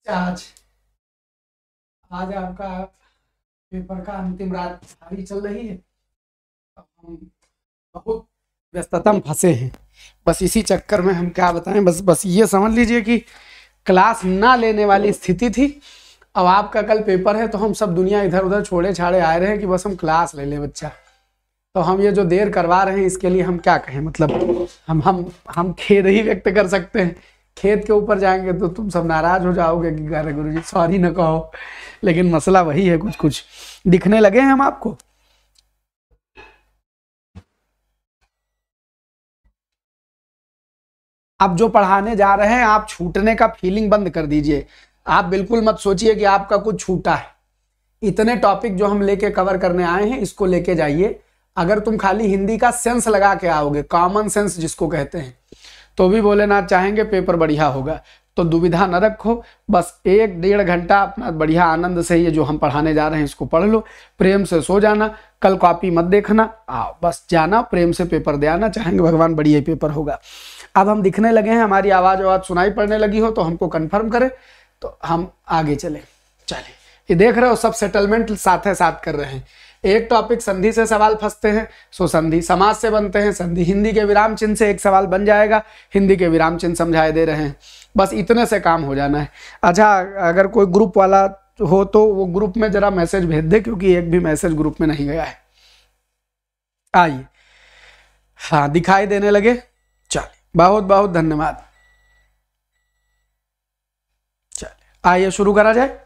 आज आज आपका पेपर का अंतिम रात जारी चल रही है। अब हम बहुत व्यस्तता में फंसे हैं। बस इसी चक्कर में हम क्या बताएं, बस ये समझ लीजिए कि क्लास ना लेने वाली स्थिति थी। अब आपका कल पेपर है तो हम सब दुनिया इधर उधर छोड़े छाड़े आए रहे हैं कि बस हम क्लास ले लें बच्चा। तो हम ये जो देर करवा रहे हैं इसके लिए हम क्या कहें, मतलब हम खेद ही व्यक्त कर सकते हैं। खेत के ऊपर जाएंगे तो तुम सब नाराज हो जाओगे कि अरे गुरुजी सॉरी न कहो, लेकिन मसला वही है। कुछ कुछ दिखने लगे हैं हम आपको। अब जो पढ़ाने जा रहे हैं आप छूटने का फीलिंग बंद कर दीजिए। आप बिल्कुल मत सोचिए कि आपका कुछ छूटा है। इतने टॉपिक जो हम लेके कवर करने आए हैं इसको लेके जाइए। अगर तुम खाली हिंदी का सेंस लगा के आओगे, कॉमन सेंस जिसको कहते हैं, तो भी भोलेनाथ चाहेंगे पेपर बढ़िया होगा। तो दुविधा न रखो, बस 1-1.5 घंटा अपना बढ़िया आनंद से ये जो हम पढ़ाने जा रहे हैं इसको पढ़ लो, प्रेम से सो जाना, कल कॉपी मत देखना, आओ बस जाना प्रेम से पेपर दे आना, चाहेंगे भगवान बढ़िया ही पेपर होगा। अब हम दिखने लगे हैं, हमारी आवाज़ सुनाई पड़ने लगी हो तो हमको कन्फर्म करें तो हम आगे चले। ये देख रहे हो सब सेटलमेंट साथ साथ कर रहे हैं। एक टॉपिक संधि से सवाल फंसते हैं, सो संधि समास से बनते हैं। संधि हिंदी के विराम चिन्ह से एक सवाल बन जाएगा, हिंदी के विराम चिन्ह समझाए दे रहे हैं। बस इतने से काम हो जाना है। अच्छा, अगर कोई ग्रुप वाला हो तो वो ग्रुप में जरा मैसेज भेज दे, क्योंकि एक भी मैसेज ग्रुप में नहीं गया है। आइए, हाँ दिखाई देने लगे, चलिए बहुत बहुत धन्यवाद। चलिए आइए शुरू करा जाए।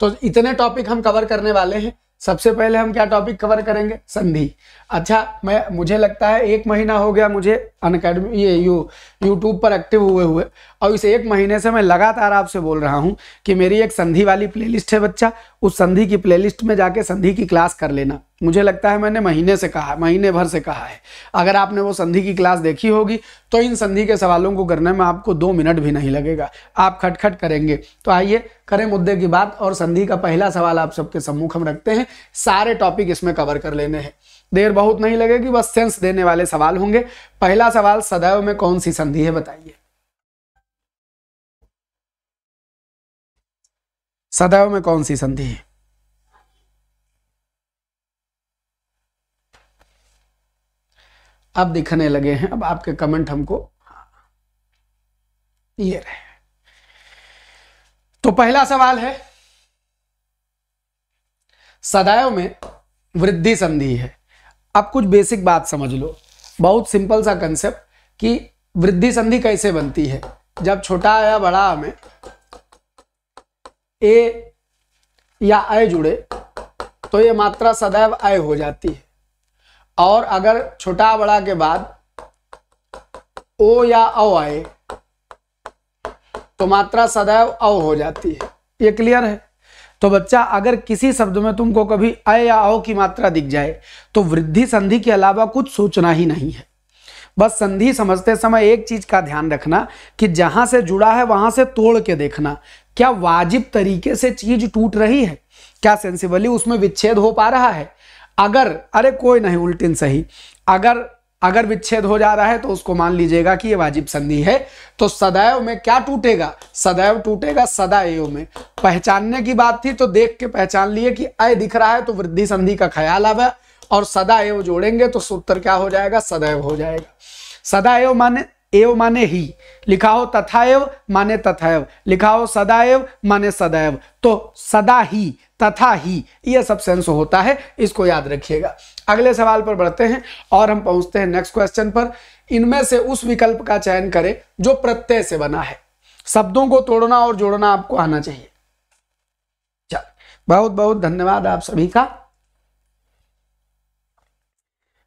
तो इतने टॉपिक हम कवर करने वाले हैं। सबसे पहले हम क्या टॉपिक कवर करेंगे, संधि। अच्छा, मुझे लगता है 1 महीना हो गया मुझे अनअकैडमी ये यूट्यूब पर एक्टिव हुए और इस 1 महीने से मैं लगातार आपसे बोल रहा हूं कि मेरी एक संधि वाली प्लेलिस्ट है बच्चा, उस संधि की प्लेलिस्ट में जाके संधि की क्लास कर लेना। मुझे लगता है मैंने महीने भर से कहा है। अगर आपने वो संधि की क्लास देखी होगी तो इन संधि के सवालों को करने में आपको 2 मिनट भी नहीं लगेगा, आप खटखट करेंगे। तो आइए करें मुद्दे की बात, और संधि का पहला सवाल आप सबके सम्मुख हम रखते हैं। सारे टॉपिक इसमें कवर कर लेने हैं, देर बहुत नहीं लगेगी, बस सेंस देने वाले सवाल होंगे। पहला सवाल, सदैव में कौन सी संधि है बताइए। सदैव में कौन सी संधि है? अब दिखने लगे हैं, अब आपके कमेंट हमको ये रहे। तो पहला सवाल है, सदैव में वृद्धि संधि है। अब कुछ बेसिक बात समझ लो, बहुत सिंपल सा कंसेप्ट कि वृद्धि संधि कैसे बनती है। जब छोटा या बड़ा में ए या अय जुड़े तो ये मात्रा सदैव अय हो जाती है, और अगर छोटा बड़ा के बाद ओ या औ आए तो मात्रा सदैव औ हो जाती है। ये क्लियर है? तो बच्चा, अगर किसी शब्द में तुमको कभी अ या औ की मात्रा दिख जाए तो वृद्धि संधि के अलावा कुछ सोचना ही नहीं है। बस संधि समझते समय एक चीज का ध्यान रखना कि जहां से जुड़ा है वहां से तोड़ के देखना, क्या वाजिब तरीके से चीज टूट रही है, क्या सेंसिबली उसमें विच्छेद हो पा रहा है। अगर अरे कोई नहीं उल्टिन सही, अगर विच्छेद हो जा रहा है तो उसको मान लीजिएगा कि ये वाजिब संधि है। तो सदैव में क्या टूटेगा, सदैव टूटेगा सदा एव में। पहचानने की बात थी तो देख के पहचान लिए कि अय दिख रहा है तो वृद्धि संधि का ख्याल आवा, और सदा एव जोड़ेंगे तो सूत्र क्या हो जाएगा, सदैव हो जाएगा। सदा एव माने ही, लिखा हो तथा एव माने तथैव, लिखा हो सदा एव माने सदैव। तो सदा ही, तथा ही, यह सब सेंस होता है, इसको याद रखिएगा। अगले सवाल पर बढ़ते हैं और हम पहुंचते हैं नेक्स्ट क्वेश्चन पर। इनमें से उस विकल्प का चयन करें जो प्रत्यय से बना है। शब्दों को तोड़ना और जोड़ना आपको आना चाहिए। चल, बहुत बहुत धन्यवाद आप सभी का।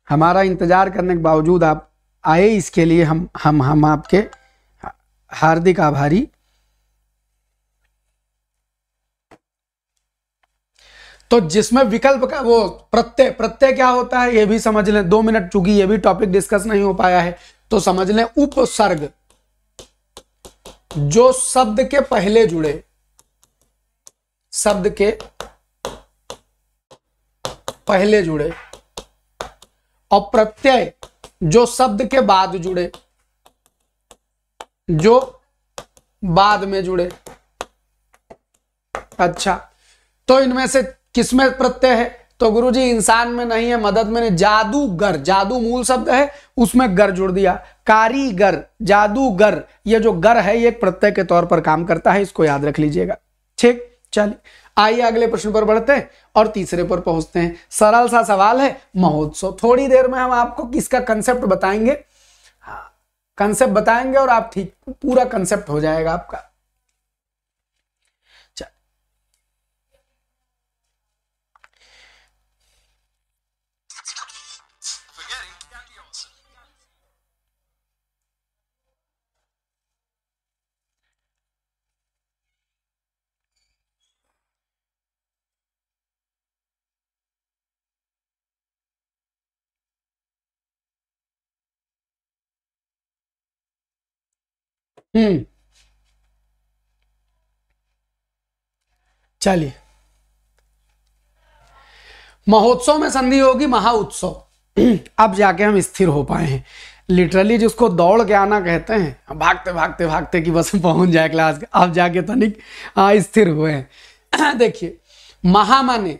हमारा इंतजार करने के बावजूद आप आए, इसके लिए हम आपके हार्दिक आभारी। तो जिसमें विकल्प का वो प्रत्यय क्या होता है ये भी समझ लें, 2 मिनट, चूंकि ये भी टॉपिक डिस्कस नहीं हो पाया है तो समझ लें। उपसर्ग जो शब्द के पहले जुड़े, शब्द के पहले जुड़े, और प्रत्यय जो शब्द के बाद जुड़े, जो बाद में जुड़े। अच्छा, तो इनमें से किसमें प्रत्यय है? तो गुरुजी इंसान में नहीं है, मदद में नहीं। जादूगर, जादू मूल शब्द है, उसमें गर जुड़ दिया। कारीगर, जादूगर, ये जो गर है ये एक प्रत्यय के तौर पर काम करता है, इसको याद रख लीजिएगा। ठीक, चलिए आइए अगले प्रश्न पर बढ़ते हैं और तीसरे पर पहुंचते हैं। सरल सा सवाल है, महोत्सव। थोड़ी देर में हम आपको किसका कंसेप्ट बताएंगे, हाँ कंसेप्ट बताएंगे और आप ठीक पूरा कंसेप्ट हो जाएगा आपका। चलिए, महोत्सव में संधि होगी महा उत्सव। अब जाके हम स्थिर हो पाए हैं, लिटरली जिसको दौड़ के आना कहते हैं, भागते भागते भागते कि बस पहुंच जाए क्लास के, अब जाके तनिक स्थिर हुए हैं। देखिए, महा माने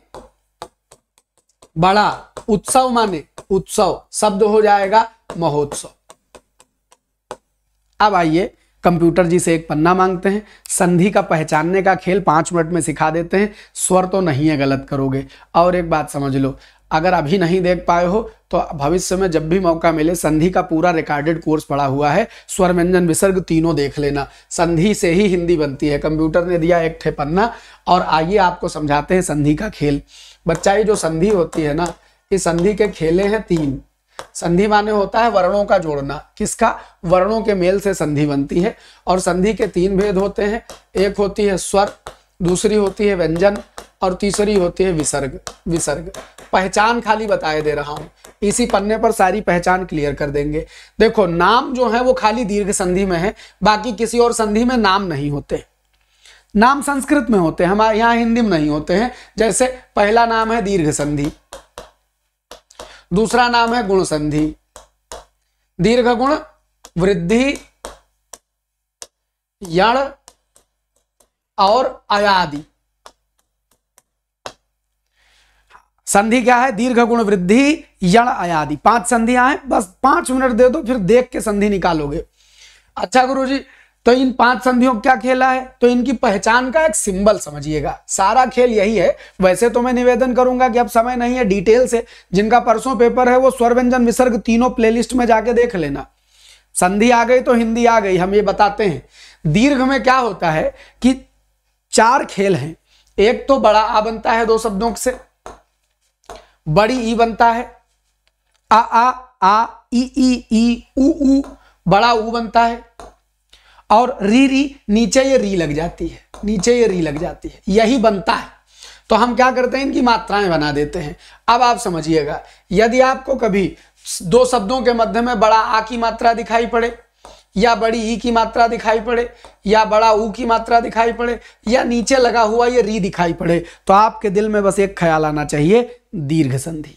बड़ा, उत्सव माने उत्सव, शब्द हो जाएगा महोत्सव। अब आइए कंप्यूटर जी से एक पन्ना मांगते हैं, संधि का पहचानने का खेल 5 मिनट में सिखा देते हैं। स्वर तो नहीं है, गलत करोगे। और एक बात समझ लो, अगर अभी नहीं देख पाए हो तो भविष्य में जब भी मौका मिले, संधि का पूरा रिकॉर्डेड कोर्स पड़ा हुआ है, स्वर व्यंजन विसर्ग तीनों देख लेना। संधि से ही हिंदी बनती है। कंप्यूटर ने दिया एक ठे पन्ना और आइए आपको समझाते हैं संधि का खेल। बच्चा, ये जो संधि होती है ना, इस संधि के खेले हैं 3। संधि माने होता है वर्णों का जोड़ना। किसका? वर्णों के मेल से संधि बनती है। और संधि के 3 भेद होते हैं, एक होती है स्वर, दूसरी होती है व्यंजन और तीसरी होती है विसर्ग। विसर्ग पहचान खाली बताए दे रहा हूं, इसी पन्ने पर सारी पहचान क्लियर कर देंगे। देखो, नाम जो है वो खाली दीर्घ संधि में है, बाकी किसी और संधि में नाम नहीं होते। नाम संस्कृत में होते हैं, हमारे यहाँ हिंदी में नहीं होते हैं। जैसे पहला नाम है दीर्घ संधि, दूसरा नाम है गुण संधि, दीर्घ गुण, वृद्धि, यण और अयादि। संधि क्या है? दीर्घ गुण, वृद्धि, यण, अयादि। 5 संधियां हैं, बस 5 मिनट दे दो, फिर देख के संधि निकालोगे। अच्छा गुरुजी, तो इन 5 संधियों क्या खेला है? तो इनकी पहचान का एक सिंबल समझिएगा, सारा खेल यही है। वैसे तो मैं निवेदन करूंगा कि अब समय नहीं है, डिटेल से जिनका परसों पेपर है वो स्वर व्यंजन विसर्ग तीनों प्लेलिस्ट में जाके देख लेना। संधि आ गई तो हिंदी आ गई, हम ये बताते हैं। दीर्घ में क्या होता है कि 4 खेल हैं। एक तो बड़ा आ बनता है 2 शब्दों से, बड़ी ई बनता है, आ ई ऊ, बड़ा ऊ बनता है, और री नीचे ये री लग जाती है, नीचे ये री लग जाती है, यही बनता है। तो हम क्या करते हैं, इनकी मात्राएं बना देते हैं। अब आप समझिएगा, यदि आपको कभी 2 शब्दों के मध्य में बड़ा आ की मात्रा दिखाई पड़े, या बड़ी ई की मात्रा दिखाई पड़े, या बड़ा ऊ की मात्रा दिखाई पड़े, या नीचे लगा हुआ ये री दिखाई पड़े, तो आपके दिल में बस एक ख्याल आना चाहिए, दीर्घ संधि।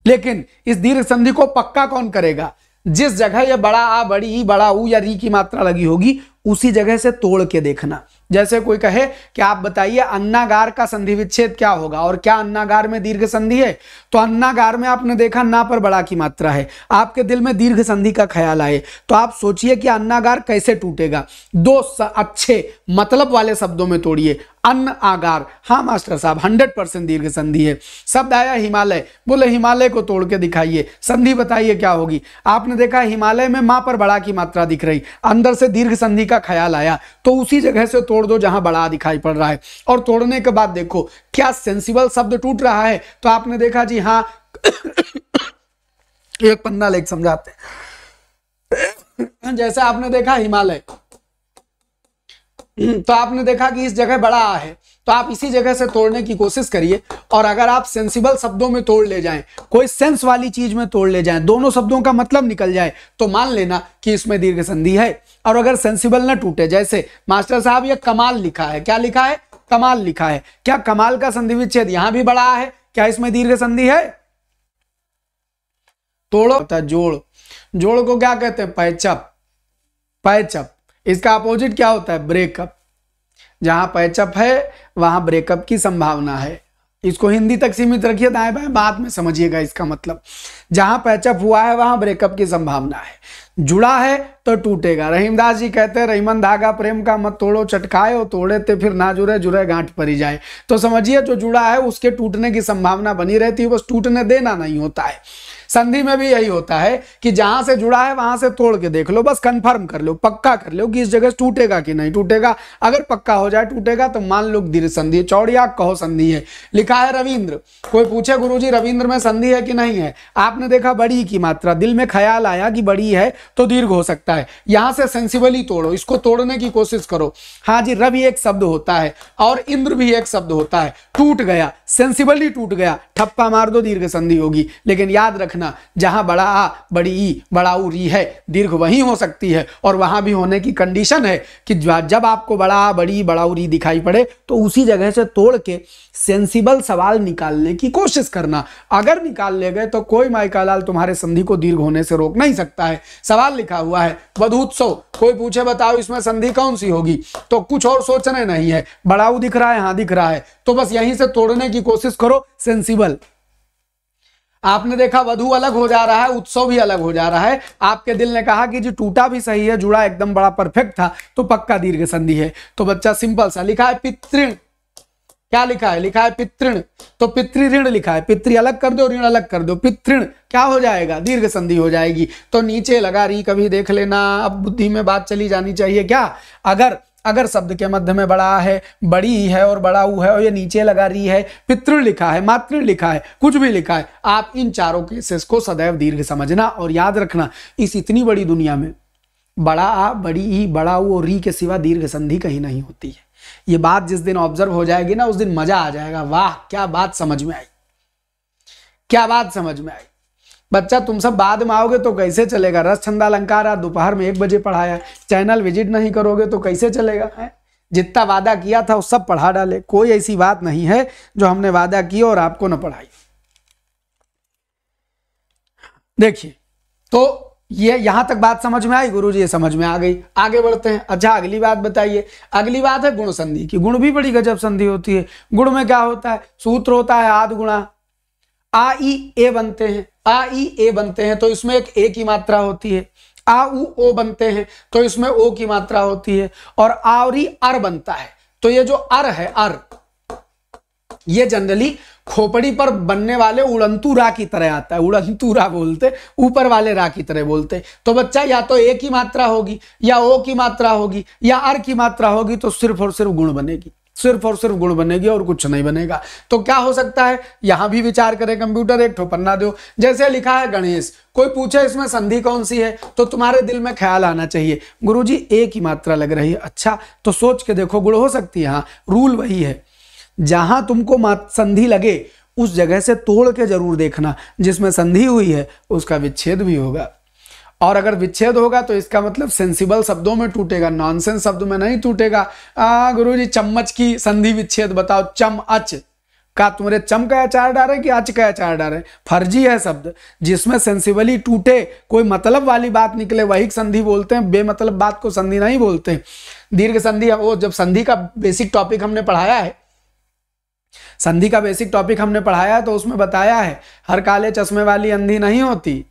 लेकिन इस दीर्घ संधि को पक्का कौन करेगा? जिस जगह ये बड़ा आ, बड़ी ई, बड़ा ऊ या री की मात्रा लगी होगी, उसी जगह से तोड़ के देखना। जैसे कोई कहे कि आप बताइए अन्नागार का संधि विच्छेद क्या होगा, और क्या अन्नागार में दीर्घ संधि है? तो अन्नागार में आपने देखा ना पर बड़ा की मात्रा है, आपके दिल में दीर्घ संधि का ख्याल आए, तो आप सोचिए कि अन्नागार कैसे टूटेगा। 2 अच्छे मतलब वाले शब्दों में तोड़िए। अन्न आगार, हाँ मास्टर साहब 100% दीर्घ संधि है। शब्द आया हिमालय, बोले हिमालय को तोड़ के दिखाइए, संधि बताइए क्या होगी। आपने देखा हिमालय में मां पर बड़ा की मात्रा दिख रही, अंदर से दीर्घ संधि का ख्याल आया, तो उसी जगह से तोड़ दो जहां बड़ा दिखाई पड़ रहा है। और तोड़ने के बाद देखो क्या सेंसिबल शब्द टूट रहा है। तो आपने देखा जी हाँ, एक पन्ना लेके समझाते हैं। जैसे आपने देखा हिमालय, तो आपने देखा कि इस जगह बड़ा आ है, तो आप इसी जगह से तोड़ने की कोशिश करिए। और अगर आप सेंसिबल शब्दों में तोड़ ले जाएं, कोई सेंस वाली चीज में तोड़ ले जाएं, दोनों शब्दों का मतलब निकल जाए, तो मान लेना कि इसमें दीर्घ संधि है। और अगर सेंसिबल ना टूटे, जैसे मास्टर साहब ये कमाल लिखा है, क्या लिखा है? कमाल लिखा है। क्या कमाल का संधि विच्छेद यहां भी बड़ा है? क्या इसमें दीर्घ संधि है? तोड़ो होता है जोड़, जोड़ को क्या कहते हैं? पैचअप। पैचअप, इसका अपोजिट क्या होता है? ब्रेकअप। जहां पैचअप है वहां ब्रेकअप की संभावना है। इसको हिंदी तक सीमित रखिए, दाएं बाएं बाद में समझिएगा इसका मतलब। जहां पैचअप हुआ है वहां ब्रेकअप की संभावना है, जुड़ा है तो टूटेगा। रहीमदास जी कहते हैं रहीमन धागा प्रेम का मत तोड़ो, चटकाए और तोड़े ते फिर ना जुड़े, जुड़े गांठ परी जाए। तो समझिए जो जुड़ा है उसके टूटने की संभावना बनी रहती है, बस टूटने देना नहीं होता है। संधि में भी यही होता है कि जहां से जुड़ा है वहां से तोड़ के देख लो, बस कंफर्म कर लो, पक्का कर लो कि इस जगह टूटेगा कि नहीं टूटेगा। अगर पक्का हो जाए टूटेगा तो मान लो दीर्घ संधि, चौड़िया कहो संधि है। लिखा है रविंद्र, कोई पूछे गुरुजी रविंद्र में संधि है कि नहीं है, आपने देखा बड़ी की मात्रा, दिल में ख्याल आया कि बड़ी है तो दीर्घ हो सकता है, यहां से सेंसिबली तोड़ो, इसको तोड़ने की कोशिश करो। हाँ जी, रवि एक शब्द होता है और इंद्र भी एक शब्द होता है। टूट गया, सेंसिबली टूट गया, ठप्पा मार दो, दीर्घ संधि होगी। लेकिन याद रखना जहां बड़ा आ, बड़ी ई, बड़ा उ री है, दीर्घ वहीं हो सकती है। और वहां भी होने की कंडीशन है कि जब आपको बड़ा आ, बड़ी बड़ा उ री दिखाई पड़े तो उसी जगह से तोड़ के सेंसिबल सवाल निकालने की कोशिश करना। अगर निकाल ले गए तो कोई माइकालाल तुम्हारे संधि को दीर्घ होने से रोक नहीं सकता है। सवाल लिखा हुआ है वधूत्सव, कोई पूछे बताओ इसमें संधि कौन सी होगी, तो कुछ और सोचने नहीं है, बड़ा उ दिख रहा है, हाँ दिख रहा है, तो बस यहीं से तोड़ने की कोशिश करो, सेंसिबल। आपने देखा वधु अलग हो जा रहा है, उत्सव भी अलग हो जा रहा है। आपके दिल ने कहा कि जी टूटा भी सही है, जुड़ा एकदम बड़ा परफेक्ट था, तो पक्का दीर्घ संधि है। तो बच्चा सिंपल सा लिखा है पितृण, क्या लिखा है, लिखा है पितृण, तो पितृ ऋण लिखा है, पितृ अलग कर दो, ऋण अलग कर दो, पितृण क्या हो जाएगा, दीर्घ संधि हो जाएगी। तो नीचे लगा री कभी देख लेना, अब बुद्धि में बात चली जानी चाहिए क्या। अगर शब्द के मध्य में बड़ा है, बड़ी है और बड़ा ऊ है और ये नीचे लगा री है, पितृ लिखा है, मातृ लिखा है, कुछ भी लिखा है, आप इन चारों केसेस को सदैव दीर्घ समझना। और याद रखना इस इतनी बड़ी दुनिया में बड़ा आ, बड़ी ई, बड़ा ऊ और री के सिवा दीर्घ संधि कहीं नहीं होती है। ये बात जिस दिन ऑब्जर्व हो जाएगी ना, उस दिन मजा आ जाएगा। वाह क्या बात समझ में आई, क्या बात समझ में आई। बच्चा तुम सब बाद में आओगे तो कैसे चलेगा। रस छंद अलंकार आज दोपहर में 1 बजे पढ़ाया, चैनल विजिट नहीं करोगे तो कैसे चलेगा है? जितना वादा किया था वो सब पढ़ा डाले। कोई ऐसी बात नहीं है जो हमने वादा की और आपको न पढ़ाई। देखिए तो ये यहां तक बात समझ में आई गुरुजी, ये समझ में आ गई। आगे बढ़ते हैं। अच्छा अगली बात बताइए। अगली बात है गुण संधि की। गुण भी बड़ी गजब संधि होती है। गुण में क्या होता है, सूत्र होता है आद गुणा, आ ई ए बनते हैं, आ ई ए बनते हैं तो इसमें एक ए की मात्रा होती है। आ उ ओ बनते हैं तो इसमें ओ की मात्रा होती है। और आवरी अर बनता है तो ये जो अर है, अर ये जनरली खोपड़ी पर बनने वाले उड़ंतू रा की तरह आता है। उड़ंतू रा बोलते, ऊपर वाले रा की तरह बोलते। तो बच्चा या तो ए की मात्रा होगी या ओ की मात्रा होगी या अर की मात्रा होगी, तो सिर्फ और सिर्फ गुण बनेगी, सिर्फ और सिर्फ गुण बनेगी और कुछ नहीं बनेगा। तो क्या हो सकता है, यहां भी विचार करें कंप्यूटर, एक ठो पन्ना दो। जैसे लिखा है गणेश, कोई पूछे इसमें संधि कौन सी है, तो तुम्हारे दिल में ख्याल आना चाहिए गुरुजी ए की मात्रा लग रही है। अच्छा तो सोच के देखो गुण हो सकती है। हाँ रूल वही है, जहां तुमको संधि लगे उस जगह से तोड़ के जरूर देखना, जिसमें संधि हुई है उसका विच्छेद भी होगा। और अगर विच्छेद होगा तो इसका मतलब सेंसिबल शब्दों में टूटेगा, नॉनसेंस शब्द में नहीं टूटेगा। गुरुजी चम्मच की संधि विच्छेद बताओ, चम अच का तुम्हारे चम का अचार डाले कि अच का अचार डाले, फर्जी है शब्द। जिसमें सेंसिबली टूटे, कोई मतलब वाली बात निकले वही संधि बोलते हैं, बेमतलब बात को संधि नहीं बोलते। दीर्घ संधि, वो जब संधि का बेसिक टॉपिक हमने पढ़ाया है, संधि का बेसिक टॉपिक हमने पढ़ाया है तो उसमें बताया है हर काले चश्मे वाली अंधी नहीं होती,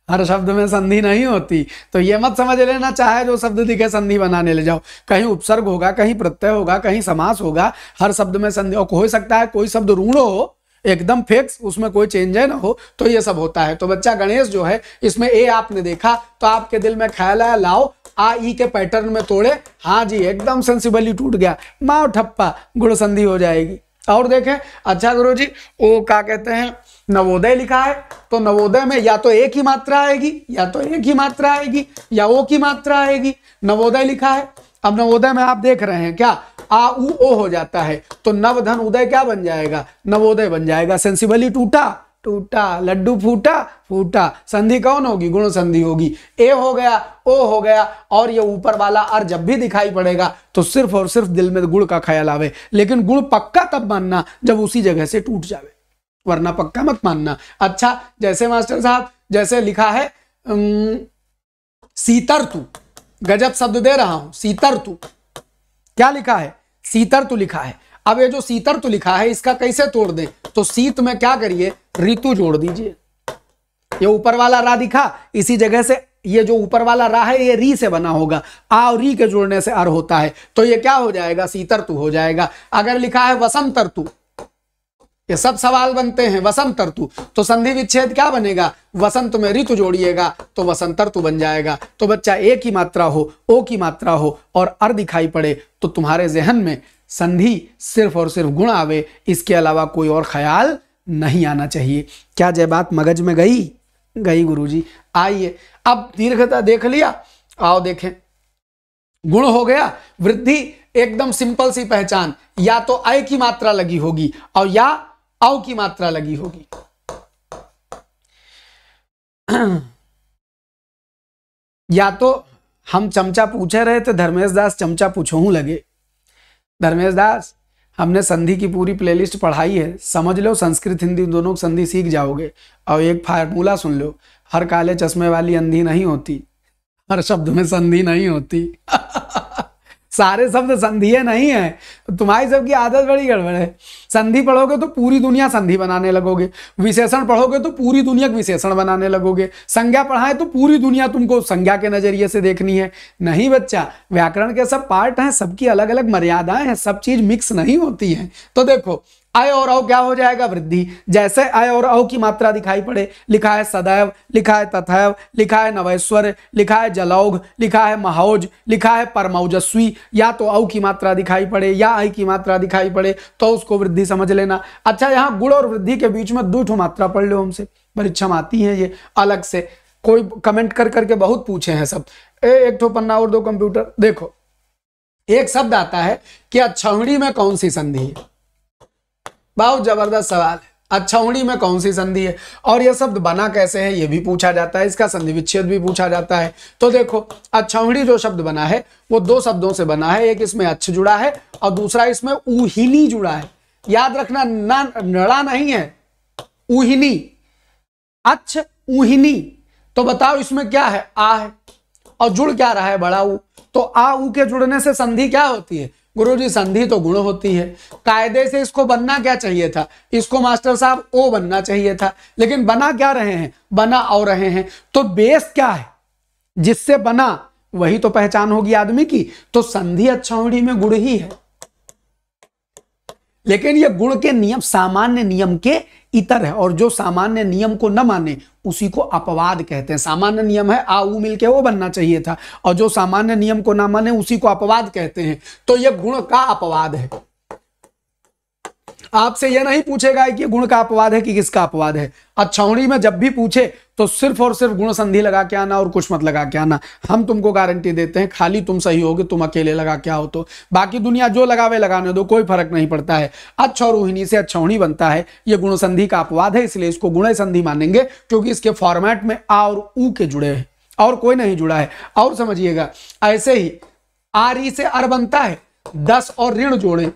हर शब्द में संधि नहीं होती। तो ये मत समझ लेना चाहे जो शब्द दिखे संधि बनाने ले जाओ, कहीं उपसर्ग होगा, कहीं प्रत्यय होगा, कहीं समास होगा, हर शब्द में संधि। और हो सकता है कोई शब्द ऋण हो एकदम फिक्स, उसमें कोई चेंज है ना हो, तो ये सब होता है। तो बच्चा गणेश जो है इसमें ए आपने देखा तो आपके दिल में ख्याल आया लाओ आ ई के पैटर्न में तोड़े, हाँ जी एकदम सेंसिबली टूट गया, माओ ठप्पा गुण संधि हो जाएगी। और देखें, अच्छा गुरुजी वो क्या कहते हैं, नवोदय लिखा है तो नवोदय में या तो ए की मात्रा आएगी, या तो ए की मात्रा आएगी या ओ की मात्रा आएगी। नवोदय लिखा है, अब नवोदय में आप देख रहे हैं क्या आ उ ओ हो जाता है तो नवधन उदय क्या बन जाएगा, नवोदय बन जाएगा। सेंसिबली टूटा, टूटा, लड्डू फूटा, फूटा, संधि कौन होगी, गुण संधि होगी। ए हो गया, ओ हो गया, और ये ऊपर वाला अर जब भी दिखाई पड़ेगा तो सिर्फ और सिर्फ दिल में गुण का ख्याल आवे। लेकिन गुण पक्का तब मानना जब उसी जगह से टूट जावे, वरना पक्का मत मानना। अच्छा जैसे मास्टर साहब, जैसे लिखा है सीतर तू, गजब शब्द दे रहा हूं, सीतर तू क्या लिखा है, सीतर्तु लिखा है। अब ये जो सीतर्तु लिखा है इसका कैसे तोड़ दें, तो शीत में क्या करिए, ऋतु जोड़ दीजिए। ये ऊपर वाला रा दिखा, इसी जगह से ये जो ऊपर वाला रा है ये री से बना होगा, आ और री के जोड़ने से अर होता है, तो ये क्या हो जाएगा, सीतर्तु हो जाएगा। अगर लिखा है वसंत ऋतु, ये सब सवाल बनते हैं, वसंत ऋतु, तो संधि विच्छेद क्या बनेगा, वसंत में ऋतु जोड़िएगा तो वसंत ऋतु बन जाएगा। तो बच्चा ए की मात्रा हो, ओ की मात्रा हो और अर दिखाई पड़े तो तुम्हारे जहन में संधि सिर्फ और सिर्फ गुण आवे, इसके अलावा कोई और ख्याल नहीं आना चाहिए। क्या जय बात मगज में गई? गई गुरुजी। आइए अब दीर्घता देख लिया, आओ देखें। गुण हो गया, वृद्धि एकदम सिंपल सी पहचान, या तो अय की मात्रा लगी होगी और या औ की मात्रा लगी होगी। या तो हम चमचा पूछे रहे थे, धर्मेश दास चमचा पूछो लगे। धर्मेश दास, हमने संधि की पूरी प्लेलिस्ट पढ़ाई है, समझ लो, संस्कृत हिंदी दोनों संधि सीख जाओगे। और एक फार्मूला सुन लो, हर काले चश्मे वाली अंधी नहीं होती, हर शब्द में संधि नहीं होती। सारे शब्द संधिये नहीं है, तुम्हारी सबकी आदत बड़ी गड़बड़ है। संधि पढ़ोगे तो पूरी दुनिया संधि बनाने लगोगे, विशेषण पढ़ोगे तो पूरी दुनिया विशेषण बनाने लगोगे, संज्ञा पढ़ाए तो पूरी दुनिया तुमको संज्ञा के नजरिए से देखनी है। नहीं बच्चा, व्याकरण के सब पार्ट हैं, सबकी अलग अलग मर्यादाएं हैं, सब चीज मिक्स नहीं होती है। तो देखो अय और औ क्या हो जाएगा, वृद्धि। जैसे अय और औ की मात्रा दिखाई पड़े, लिखा है सदैव, लिखा है तथैव, लिखा है नवैश्वर, लिखा है जलौघ, लिखा है महौज, लिखा है परमौजस्वी, या तो औ की मात्रा दिखाई पड़े या अय की मात्रा दिखाई पड़े तो उसको वृद्धि समझ लेना। अच्छा, यहाँ गुण और वृद्धि के बीच में 2 मात्रा पढ़ लो, हमसे परीक्षा में आती है ये अलग से, कोई कमेंट कर करके बहुत पूछे हैं सब। एक ठो पन्ना और दो कंप्यूटर। देखो एक शब्द आता है कि अक्षौहिणी में कौन सी संधि है, बहुत जबरदस्त सवाल है, अक्षौहिणी में कौन सी संधि है, और यह शब्द बना कैसे है ये भी पूछा जाता है, इसका संधि विच्छेद भी पूछा जाता है। तो देखो अक्षौहिणी जो शब्द बना है वो 2 शब्दों से बना है, एक इसमें अच्छ जुड़ा है और दूसरा इसमें ऊहिनी जुड़ा है। याद रखना, नड़ा नहीं है, ऊहिनी, अच्छ ऊहिनी। तो बताओ इसमें क्या है, आ है और जुड़ क्या रहा है, बड़ा ऊ। तो आ ऊ के जुड़ने से संधि क्या होती है गुरुजी, संधि तो गुण होती है। कायदे से इसको बनना क्या चाहिए था, इसको मास्टर साहब ओ बनना चाहिए था, लेकिन बना क्या रहे हैं, बना और रहे हैं। तो बेस क्या है जिससे बना, वही तो पहचान होगी आदमी की। तो संधि अक्षौहिणी में गुण ही है, लेकिन ये गुण के नियम सामान्य नियम के इतर है, और जो सामान्य नियम को न माने उसी को अपवाद कहते हैं। सामान्य नियम है आ ऊ मिलके वो बनना चाहिए था, और जो सामान्य नियम को ना माने उसी को अपवाद कहते हैं। तो ये गुण का अपवाद है। आपसे यह नहीं पूछेगा कि गुण का अपवाद है कि किसका अपवाद है। अक्षौहिणी में जब भी पूछे तो सिर्फ और सिर्फ गुण संधि लगा के आना और कुछ मत लगा के आना। हम तुमको गारंटी देते हैं, खाली तुम सही होगे, तुम अकेले लगा के आओ तो बाकी दुनिया जो लगावे लगाने दो, कोई फर्क नहीं पड़ता है। अच्छ और ऊहिनी से अक्षौहिणी बनता है, ये गुण संधि का अपवाद है, इसलिए इसको गुण संधि मानेंगे, क्योंकि इसके फॉर्मेट में आ और ऊ के जुड़े हैं और कोई नहीं जुड़ा है। और समझिएगा, ऐसे ही आरी से अर बनता है, 10 और ऋण जोड़े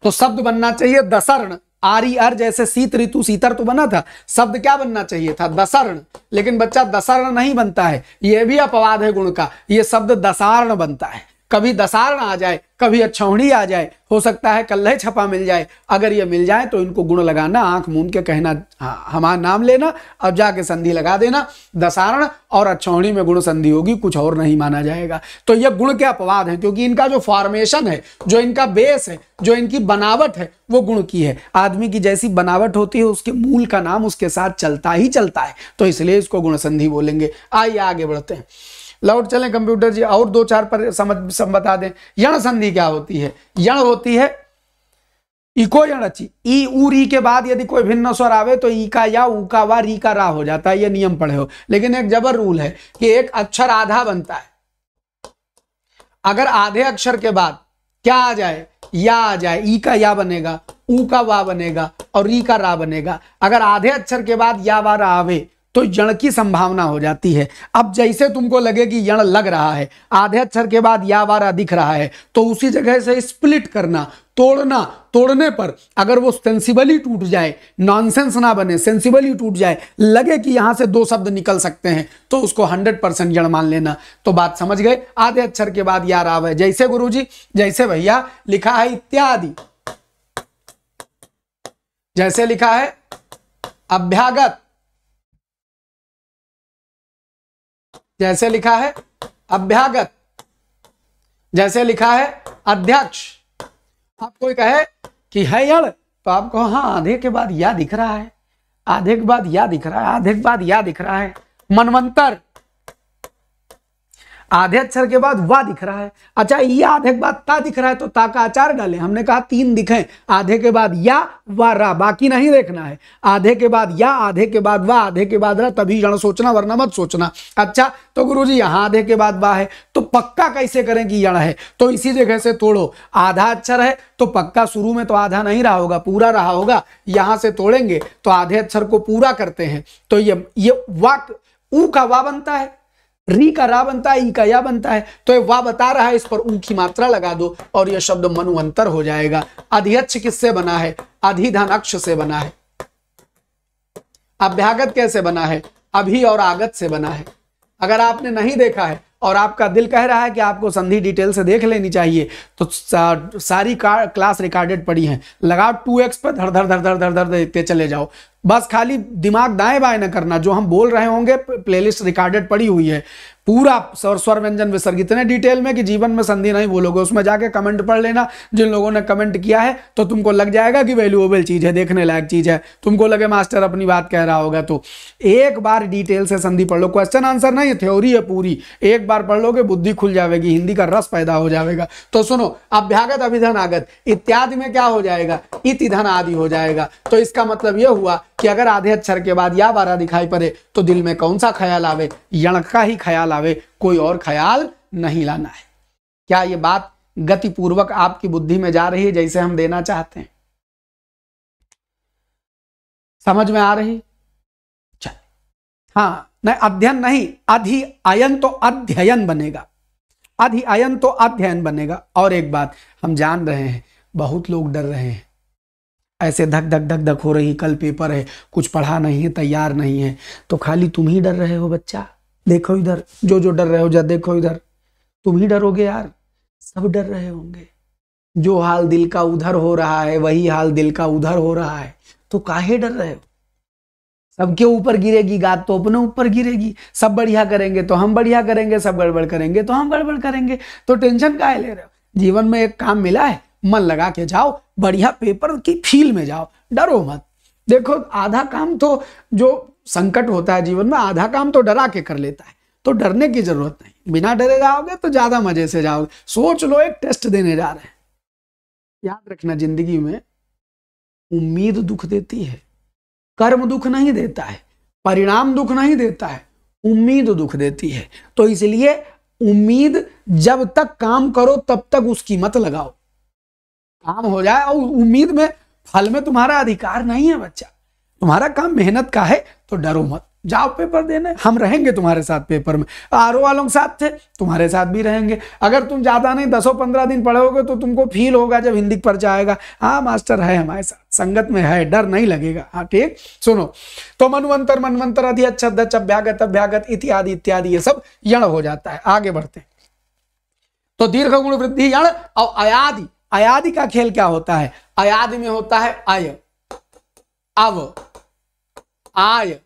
तो शब्द बनना चाहिए दसर्ण। आरी अर जैसे शीत ऋतु सीतर तो बना था, शब्द क्या बनना चाहिए था, दसर्ण। लेकिन बच्चा दसर्ण नहीं बनता है, यह भी अपवाद है गुण का, यह शब्द दसार्ण बनता है। कभी दसार्ण आ जाए, कभी अक्षौहिणी आ जाए, हो सकता है कल्लह छपा मिल जाए। अगर ये मिल जाए तो इनको गुण लगाना, आंख मूंद के कहना हमारा नाम लेना और जाके संधि लगा देना। दसार्ण और अक्षौहिणी में गुण संधि होगी, कुछ और नहीं माना जाएगा। तो ये गुण के अपवाद हैं, क्योंकि इनका जो फॉर्मेशन है, जो इनका बेस है, जो इनकी बनावट है, वो गुण की है। आदमी की जैसी बनावट होती है उसके मूल का नाम उसके साथ चलता ही चलता है, तो इसलिए इसको गुण संधि बोलेंगे। आइए आगे बढ़ते हैं, लौट चलें कंप्यूटर जी, और 2-4 पर समझ बता दें। यण संधि क्या होती है, यण होती है इको यणची, ई ऊ री के बाद यदि कोई भिन्न स्वर आवे तो ई का या ऊ का वा री का रा हो जाता है। ये नियम पढ़े हो, लेकिन एक जबर रूल है कि एक अक्षर आधा बनता है। अगर आधे अक्षर के बाद क्या आ जाए, या आ जाए, ई का या बनेगा, ऊ का वा बनेगा और री का रा बनेगा। अगर आधे अक्षर के बाद या वा रा आवे तो यण की संभावना हो जाती है। अब जैसे तुमको लगे कि यण लग रहा है, आधे अक्षर के बाद या वारा दिख रहा है, तो उसी जगह से स्प्लिट करना, तोड़ना, तोड़ने पर अगर वो सेंसिबली टूट जाए, नॉनसेंस ना बने, सेंसिबली टूट जाए, लगे कि यहां से दो शब्द निकल सकते हैं, तो उसको 100% यण मान लेना। तो बात समझ गए? आधे अक्षर के बाद या राव है, जैसे गुरुजी, जैसे भैया लिखा है इत्यादि, जैसे लिखा है अभ्यागत, जैसे लिखा है अभ्यागत, जैसे लिखा है अध्यक्ष। आप कोई कहे कि है यण, तो आप कहो हाँ आधे के बाद या दिख रहा है, आधे के बाद या दिख रहा है, आधे के बाद या दिख रहा है। मनवंतर, आधे अक्षर के बाद वाह दिख रहा है। अच्छा, ये आधे के बाद ता दिख रहा है, तो ता का आचार डालें। हमने कहा 3 दिखे, आधे के बाद या, वा, रा, बाकी नहीं देखना है। आधे के बाद या, आधे के बाद वाह, आधे के बाद रा, तभी यण सोचना, वरना मत सोचना। अच्छा, तो गुरुजी यहां आधे के बाद वाह है, तो पक्का कैसे करें कि यण है? तो इसी जगह से तोड़ो। आधा अक्षर है तो पक्का शुरू में तो आधा नहीं रहा होगा, पूरा रहा होगा। यहां से तोड़ेंगे तो आधे अक्षर को पूरा करते हैं, तो ये वाक, ऊ का वा बनता है, री का रा बनता है, ई का या बनता है। तो ये वा बता रहा है, इस पर ऊ की मात्रा लगा दो और यह शब्द मनुवंतर हो जाएगा। अधियक्ष किससे बना है? अधिधन अक्ष से बना है। अभ्यागत कैसे बना है? अभी और आगत से बना है। अगर आपने नहीं देखा है और आपका दिल कह रहा है कि आपको संधि डिटेल से देख लेनी चाहिए, तो सारी क्लास रिकॉर्डेड पड़ी है, लगाओ 2x पे, धड़ धड़ धड़ धड़ धड़ धड़ देखते चले जाओ। बस खाली दिमाग दाएं बाएं न करना, जो हम बोल रहे होंगे प्लेलिस्ट रिकॉर्डेड पड़ी हुई है, पूरा स्वर व्यंजन विसर्ग इतने डिटेल में कि जीवन में संधि नहीं बोलोगे। उसमें जाके कमेंट पढ़ लेना, जिन लोगों ने कमेंट किया है, तो तुमको लग जाएगा कि वैल्यूएबल चीज है, देखने लायक चीज है। तुमको लगे मास्टर अपनी बात कह रहा होगा, तो एक बार डिटेल से संधि पढ़ लो। क्वेश्चन आंसर नहीं, थ्योरी है पूरी, एक बार पढ़ लोगे बुद्धि खुल जाएगी, हिंदी का रस पैदा हो जाएगा। तो सुनो, अभ्यागत, अभिधन, आगत, इत्यादि में क्या हो जाएगा? इति धन आदि हो जाएगा। तो इसका मतलब यह हुआ कि अगर आधे अक्षर के बाद या वारा दिखाई पड़े, तो दिल में कौन सा ख्याल आवे? यण का ही ख्याल आवे, कोई और ख्याल नहीं लाना है। क्या ये बात गतिपूर्वक आपकी बुद्धि में जा रही है, जैसे हम देना चाहते हैं? समझ में आ रही? चल, हाँ, नहीं अध्ययन नहीं, अधि अयन तो अध्ययन बनेगा, अधि अयन तो अध्ययन बनेगा। और एक बात हम जान रहे हैं, बहुत लोग डर रहे हैं, ऐसे धक धक धक धक हो रही, कल पेपर है, कुछ पढ़ा नहीं है, तैयार नहीं है, तो खाली तुम ही डर रहे हो बच्चा। देखो इधर, जो जो डर रहे हो, जा देखो इधर, तुम ही डरोगे यार, सब डर रहे होंगे। जो हाल दिल का उधर हो रहा है, वही हाल दिल का उधर हो रहा है, तो काहे डर रहे हो? सबके ऊपर गिरेगी गाद तो अपने ऊपर गिरेगी। सब बढ़िया करेंगे तो हम बढ़िया करेंगे, सब गड़बड़ करेंगे तो हम गड़बड़ करेंगे, तो टेंशन काहे ले रहे हो? जीवन में एक काम मिला है, मन लगा के जाओ, बढ़िया पेपर की फील में जाओ, डरो मत। देखो, आधा काम तो जो संकट होता है जीवन में, आधा काम तो डरा के कर लेता है, तो डरने की जरूरत नहीं। बिना डरे जाओगे तो ज्यादा मजे से जाओगे। सोच लो, एक टेस्ट देने जा रहे हैं। याद रखना, जिंदगी में उम्मीद दुख देती है, कर्म दुख नहीं देता है, परिणाम दुख नहीं देता है, उम्मीद दुख देती है। तो इसलिए उम्मीद, जब तक काम करो तब तक उसकी मत लगाओ। काम हो जाए और उम्मीद में, फल में तुम्हारा अधिकार नहीं है बच्चा। तुम्हारा काम मेहनत का है, तो डरो मत, जाओ पेपर देने। हम रहेंगे तुम्हारे साथ पेपर में, आरओ वालों के साथ थे, तुम्हारे साथ भी रहेंगे। अगर तुम ज्यादा नहीं 10-15 दिन पढ़ोगे तो तुमको फील होगा जब हिंदी पर्चा आएगा, हाँ मास्टर है हमारे साथ, संगत में है, डर नहीं लगेगा। हाँ ठीक, सुनो, तो मनुवंतर, मनवंतर, अधियच्छ, अध्यक्ष, अभ्यागत, अभ्यागत, इत्यादि इत्यादि, ये सब यण हो जाता है। आगे बढ़ते हैं, तो दीर्घ गुण वृद्धि यण। और अयादि, अयादि का खेल क्या होता है? अयादि में होता है अय, अव, आय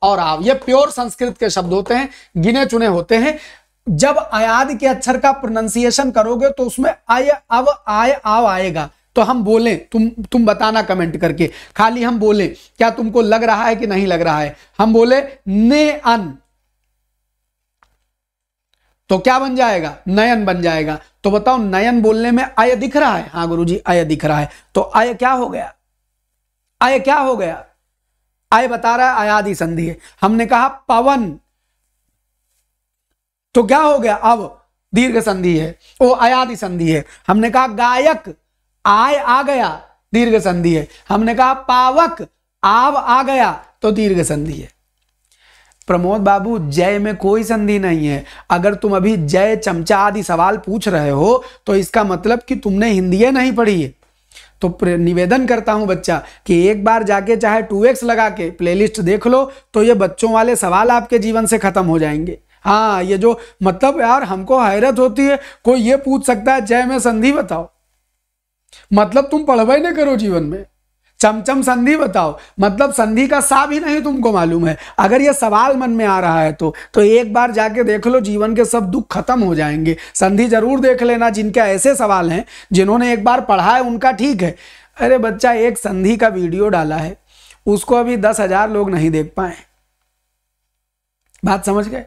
और आव। ये प्योर संस्कृत के शब्द होते हैं, गिने चुने होते हैं। जब अयादि के अक्षर का प्रोनाउंसिएशन करोगे तो उसमें अय, अव, आय, आव आएगा। तो हम बोलें, तुम बताना कमेंट करके, खाली हम बोलें, क्या तुमको लग रहा है कि नहीं लग रहा है? हम बोले ने अन, तो क्या बन जाएगा? नयन बन जाएगा। तो बताओ, नयन बोलने में अय दिख रहा है? हाँ गुरुजी, अय दिख रहा है। तो अय क्या हो गया? अय क्या हो गया? अय बता रहा है अयादि संधि है। हमने कहा पवन, तो क्या हो गया? अब दीर्घ संधि है, वो अयादि संधि है। हमने कहा गायक, आय आ गया, दीर्घ संधि है। हमने कहा पावक, आव आ गया, तो दीर्घ संधि है। प्रमोद बाबू, जय में कोई संधि नहीं है। अगर तुम अभी जय, चमचा आदि सवाल पूछ रहे हो तो इसका मतलब कि तुमने हिंदी नहीं पढ़ी है। तो निवेदन करता हूं बच्चा कि एक बार जाके चाहे 2x लगा के प्लेलिस्ट देख लो, तो ये बच्चों वाले सवाल आपके जीवन से खत्म हो जाएंगे। हाँ, ये जो मतलब यार हमको हैरत होती है, कोई ये पूछ सकता है जय में संधि बताओ, मतलब तुम पढ़वा ही नहीं करो जीवन में। चमचम संधि बताओ, मतलब संधि का सा भी नहीं तुमको मालूम है। अगर ये सवाल मन में आ रहा है तो एक बार जाके देख लो, जीवन के सब दुख खत्म हो जाएंगे। संधि जरूर देख लेना, जिनके ऐसे सवाल हैं, जिन्होंने एक बार पढ़ा है उनका ठीक है। अरे बच्चा, एक संधि का वीडियो डाला है, उसको अभी 10,000 लोग नहीं देख पाए। बात समझ गए?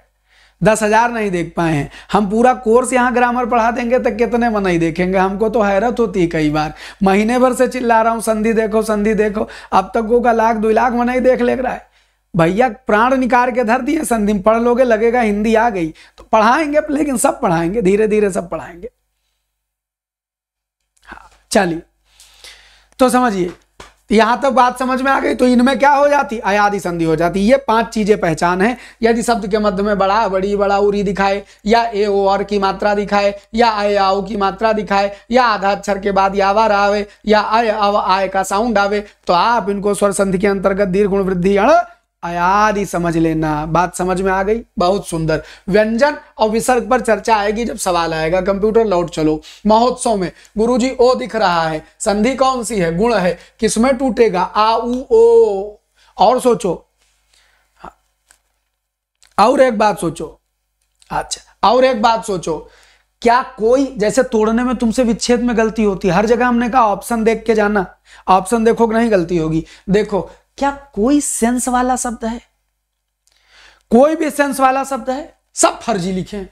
10,000 नहीं देख पाए हैं। हम पूरा कोर्स यहाँ ग्रामर पढ़ा देंगे तो कितने में नहीं देखेंगे। हमको तो हैरत होती है, कई बार महीने भर से चिल्ला रहा हूँ संधि देखो संधि देखो, अब तक को का 1,00,000-2,00,000 में नहीं देख ले रहा है। भैया प्राण निकाल के धर दिए, संधि पढ़ लोगे लगेगा हिंदी आ गई। तो पढ़ाएंगे, लेकिन सब पढ़ाएंगे, धीरे धीरे सब पढ़ाएंगे। हाँ चलिए, तो समझिए यहां तक बात समझ में आ गई। तो इनमें क्या हो जाती? अयादि संधि हो जाती। ये 5 चीजें पहचान है। यदि शब्द के मध्य में बड़ा, बड़ी, बड़ा, उरी दिखाए, या ए ओ और की मात्रा दिखाए, या आय आओ की मात्रा दिखाए, या आधा अक्षर के बाद यावर आवे, या आय अव आय का साउंड आवे, तो आप इनको स्वर संधि के अंतर्गत दीर्घ गुण वृद्धि अण अयादि समझ लेना। बात समझ में आ गई? बहुत सुंदर। व्यंजन और विसर्ग पर चर्चा आएगी जब सवाल आएगा। कंप्यूटर लौट चलो। महोत्सव में गुरुजी ओ दिख रहा है, संधि कौन सी है? गुण है। किसमें टूटेगा? आ उ ओ। और सोचो, और एक बात सोचो। अच्छा, और एक बात सोचो, क्या कोई, जैसे तोड़ने में तुमसे विच्छेद में गलती होती है, हर जगह हमने कहा ऑप्शन देख के जाना, ऑप्शन देखोगे नहीं गलती होगी। देखो, क्या कोई सेंस वाला शब्द है? कोई भी सेंस वाला शब्द है? सब फर्जी लिखे हैं।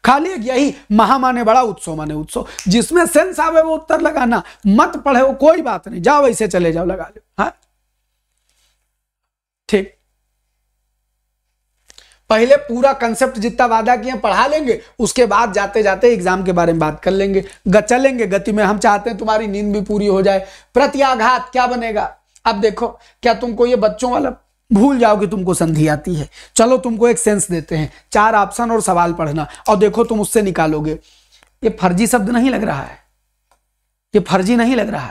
खाली एक यही महा माने बड़ा, उत्सव माने उत्सव, जिसमें सेंस आवे वो उत्तर लगाना। मत पढ़े वो कोई बात नहीं, जाओ वैसे चले जाओ, लगा लो। हाँ ठीक, पहले पूरा कंसेप्ट जितना वादा किए पढ़ा लेंगे, उसके बाद जाते जाते एग्जाम के बारे में बात कर लेंगे। चलेंगे गति में। हम चाहते हैं तुम्हारी नींद भी पूरी हो जाए। प्रत्याघात क्या बनेगा? अब देखो, क्या तुमको ये बच्चों वाला भूल जाओ कि तुमको संधि आती है? चलो तुमको एक सेंस देते हैं, 4 ऑप्शन और सवाल पढ़ना, और देखो तुम उससे निकालोगे। ये फर्जी शब्द नहीं लग रहा है? ये फर्जी नहीं लग रहा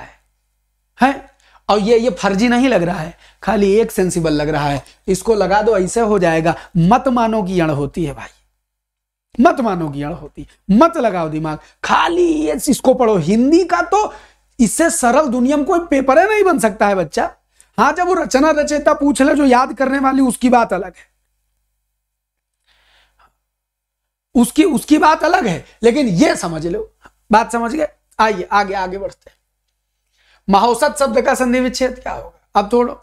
है? और ये फर्जी नहीं लग रहा है, खाली एक सेंसिबल लग रहा है। इसको लगा दो, ऐसे हो जाएगा। मत मानो की अण होती है भाई, मत मानो की अण होती, मत लगाओ दिमाग, खाली इसको पढ़ो। हिंदी का तो इससे सरल दुनिया में कोई पेपर है नहीं बन सकता है बच्चा। हाँ, जब वो रचना रचयिता पूछ ले जो याद करने वाली, उसकी बात अलग है, उसकी बात अलग है, लेकिन ये समझ लो। बात समझ गए? आइए आगे आगे बढ़ते हैं। महौसत शब्द का संधि विच्छेद क्या होगा? अब तोड़ो।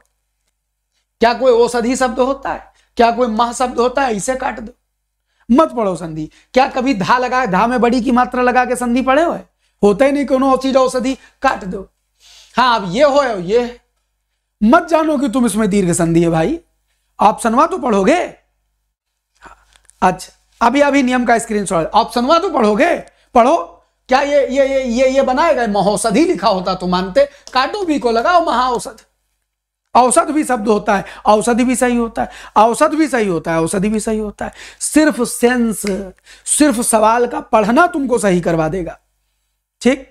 क्या कोई औषधि शब्द होता है? क्या कोई मह शब्द होता है? इसे काट दो, मत पढ़ो संधि। क्या कभी धा लगा, धा में बड़ी की मात्रा लगा के संधि पढ़े हुए? होता ही नहीं। कोनो चीज औषधि, काट दो। हाँ, अब ये हो ये, मत जानो कि तुम इसमें दीर्घ संधि है भाई। ऑप्शनवा तो पढ़ोगे। अच्छा, अभी नियम का स्क्रीनशॉट। ऑप्शनवा तो पढ़ोगे, पढ़ो। क्या ये बनाएगा? महौषधि लिखा होता तो मानते। काटो भी को लगाओ महाऔषध। औषध भी शब्द होता है, औषधि भी सही होता है, औषध भी सही होता है, औषधि भी सही होता है। सिर्फ सेंस, सिर्फ सवाल का पढ़ना तुमको सही करवा देगा। ठीक,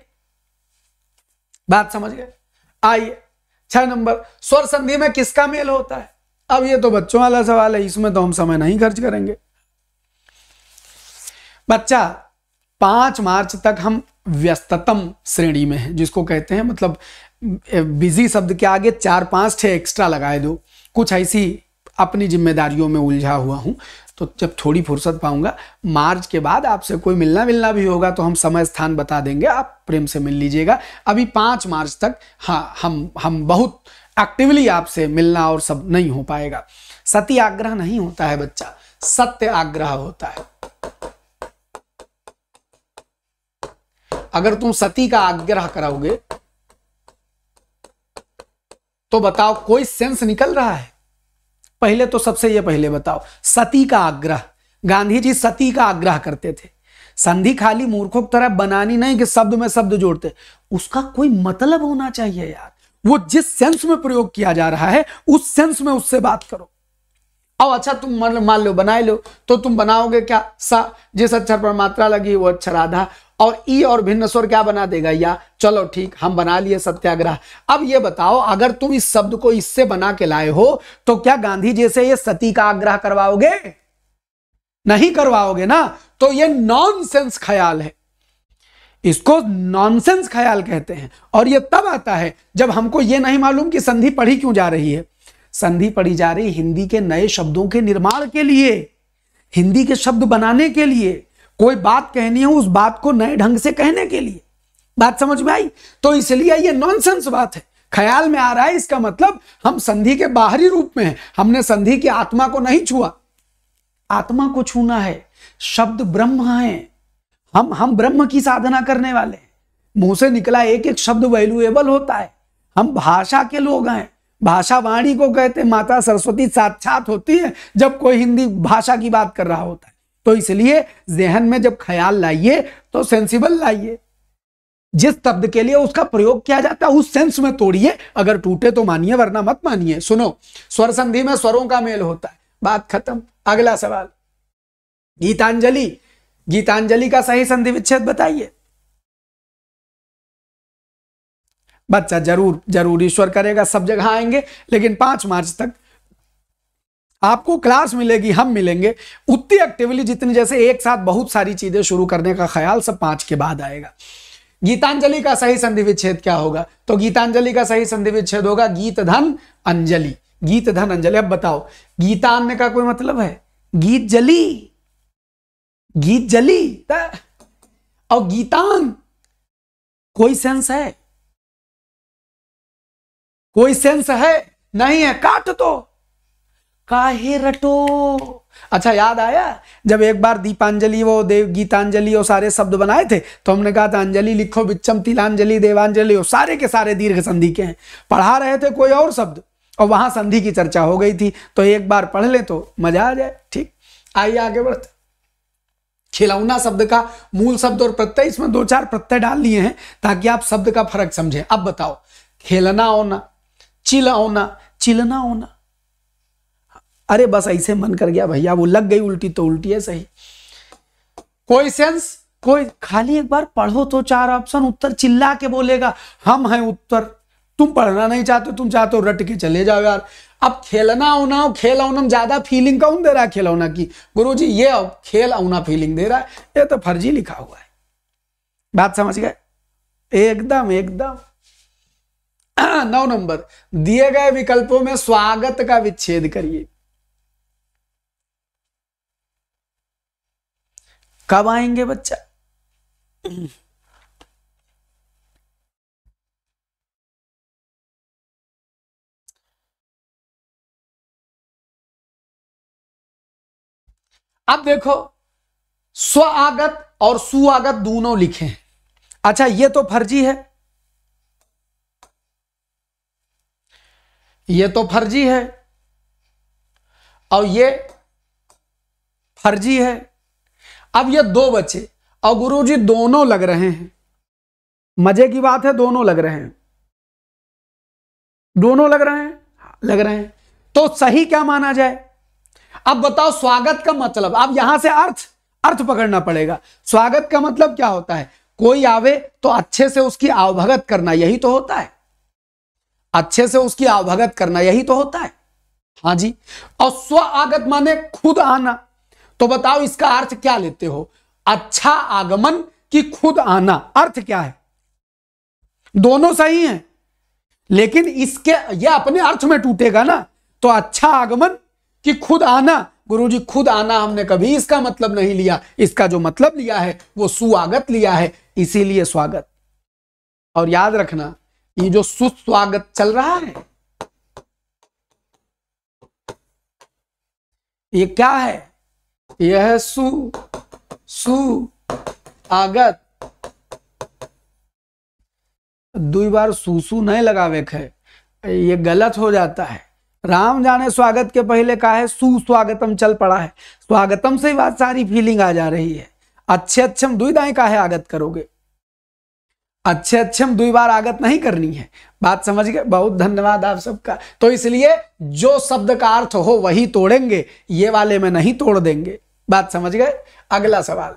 बात समझ गए? आइए 6 नंबर, स्वर संधि में किसका मेल होता है? अब ये तो बच्चों वाला सवाल है, इसमें तो हम समय नहीं खर्च करेंगे। बच्चा 5 मार्च तक हम व्यस्ततम श्रेणी में हैं, जिसको कहते हैं, मतलब बिजी शब्द के आगे 4-5 एक्स्ट्रा लगाए दो। कुछ ऐसी अपनी जिम्मेदारियों में उलझा हुआ हूं, तो जब थोड़ी फुर्सत पाऊंगा, मार्च के बाद आपसे कोई मिलना भी होगा तो हम समय स्थान बता देंगे, आप प्रेम से मिल लीजिएगा। अभी 5 मार्च तक हाँ हम बहुत एक्टिवली आपसे मिलना और सब नहीं हो पाएगा। सती आग्रह नहीं होता है बच्चा, सत्य आग्रह होता है। अगर तुम सती का आग्रह कराओगे तो बताओ कोई सेंस निकल रहा है? पहले तो सबसे ये पहले बताओ, सती का आग्रह, गांधी जी सती का आग्रह करते थे। संधि खाली मूर्खों की तरह बनानी नहीं कि शब्द में शब्द जोड़ते, उसका कोई मतलब होना चाहिए यार। वो जिस सेंस में प्रयोग किया जा रहा है उस सेंस में उससे बात करो। और अच्छा तुम मान लो बनाए लो, तो तुम बनाओगे क्या, सा, जिस अक्षर पर मात्रा लगी वो अक्षर आधा, और ई और भिन्न स्वर क्या बना देगा, या। चलो ठीक, हम बना लिए सत्याग्रह। अब ये बताओ, अगर तुम इस शब्द को इससे बना के लाए हो तो क्या गांधी जी से ये सती का आग्रह करवाओगे? नहीं करवाओगे ना। तो ये नॉनसेंस ख्याल है, इसको नॉनसेंस ख्याल कहते हैं। और ये तब आता है जब हमको ये नहीं मालूम कि संधि पढ़ी क्यों जा रही है। संधि पढ़ी जा रही हिंदी के नए शब्दों के निर्माण के लिए, हिंदी के शब्द बनाने के लिए, कोई बात कहनी है उस बात को नए ढंग से कहने के लिए। बात समझ में आई? तो इसलिए ये नॉनसेंस बात है, ख्याल में आ रहा है। इसका मतलब हम संधि के बाहरी रूप में हैं, हमने संधि की आत्मा को नहीं छुआ। आत्मा को छूना है, शब्द ब्रह्म है, हम ब्रह्म की साधना करने वाले हैं। मुंह से निकला एक एक शब्द वैल्यूएबल होता है। हम भाषा के लोग हैं, भाषा वाणी को कहते हैं। माता सरस्वती साक्षात होती है जब कोई हिंदी भाषा की बात कर रहा होता है। तो इसलिए जहन में जब ख्याल लाइए तो सेंसिबल लाइए, जिस शब्द के लिए उसका प्रयोग किया जाता है उस सेंस में तोड़िए। अगर टूटे तो मानिए, वरना मत मानिए। सुनो, स्वर संधि में स्वरों का मेल होता है, बात खत्म। अगला सवाल, गीतांजलि, गीतांजलि का सही संधि विच्छेद बताइए। बच्चा जरूर ईश्वर करेगा, सब जगह आएंगे, लेकिन 5 मार्च तक आपको क्लास मिलेगी, हम मिलेंगे उतनी एक्टिवली जितनी, जैसे एक साथ बहुत सारी चीजें शुरू करने का ख्याल सब 5 के बाद आएगा। गीतांजलि का सही संधि विच्छेद क्या होगा? तो गीतांजलि का सही संधि विच्छेद होगा गीत धन अंजलि। गीत धन अंजलि। अब बताओ, गीतान्य का कोई मतलब है? गीत जली, गीत जली, और गीतान कोई सेंस है? कोई सेंस है? नहीं है। काट तो काहे रटो। अच्छा याद आया, जब एक बार दीपांजलि वो देव गीतांजलि और सारे शब्द बनाए थे तो हमने कहा था अंजलि लिखो, बिच्चम तिलांजलि देवांजलि, और सारे के सारे दीर्घ संधि के हैं। पढ़ा रहे थे कोई और शब्द और वहां संधि की चर्चा हो गई थी, तो एक बार पढ़ ले तो मजा आ जाए। ठीक, आइए आगे बढ़ते। खिलौना शब्द का मूल शब्द और प्रत्यय, इसमें 2-4 प्रत्यय डाल लिए हैं ताकि आप शब्द का फर्क समझें। अब बताओ, खेलना होना, चिल होना, चिलना होना। अरे बस ऐसे मन कर गया भैया, वो लग गई उल्टी तो उल्टी है सही। कोई सेंस? कोई, खाली एक बार पढ़ो तो 4 ऑप्शन, उत्तर चिल्ला के बोलेगा हम हैं उत्तर। तुम पढ़ना नहीं चाहते, तुम चाहते हो रट के चले जाओ यार। अब खेलना होना, खेल होना ज्यादा फीलिंग कौन दे रहा है खिलौना की? गुरुजी ये अब खेल होना फीलिंग दे रहा है, ये तो फर्जी लिखा हुआ है। बात समझ गए? एकदम एकदम। 9 नंबर, दिए गए विकल्पों में स्वागत का विच्छेद करिए। कब आएंगे बच्चा? अब देखो, स्वागत और सुआगत दोनों लिखे हैं। अच्छा ये तो फर्जी है, ये तो फर्जी है, और ये फर्जी है। अब ये 2 बचे और गुरुजी दोनों लग रहे हैं। मजे की बात है, दोनों लग रहे हैं, दोनों लग रहे हैं, लग रहे हैं। तो सही क्या माना जाए? अब बताओ, स्वागत का मतलब, अब यहां से अर्थ पकड़ना पड़ेगा। स्वागत का मतलब क्या होता है? कोई आवे तो अच्छे से उसकी आवभगत करना, यही तो होता है। अच्छे से उसकी आवभगत करना, यही तो होता है। हाँ जी। और स्वागत माने खुद आना। तो बताओ इसका अर्थ क्या लेते हो? अच्छा आगमन कि खुद आना? अर्थ क्या है? दोनों सही हैं, लेकिन इसके ये अपने अर्थ में टूटेगा ना। तो अच्छा आगमन कि खुद आना? गुरुजी खुद आना हमने कभी इसका मतलब नहीं लिया, इसका जो मतलब लिया है वो सुआगत लिया है, इसीलिए स्वागत। और याद रखना, ये जो सुस्वागत चल रहा है ये क्या है? यह है सुआगत। 2 बार सुसु नहीं लगावे है, ये गलत हो जाता है। राम जाने स्वागत के पहले का है सुस्वागतम चल पड़ा है। स्वागतम से ही बात सारी फीलिंग आ जा रही है। अच्छे हम 2 दाएं का है आगत करोगे। अच्छे अच्छे हम 2 बार आगत नहीं करनी है। बात समझ गए? बहुत धन्यवाद आप सबका। तो इसलिए जो शब्द का अर्थ हो वही तोड़ेंगे, ये वाले में नहीं तोड़ देंगे। बात समझ गए? अगला सवाल,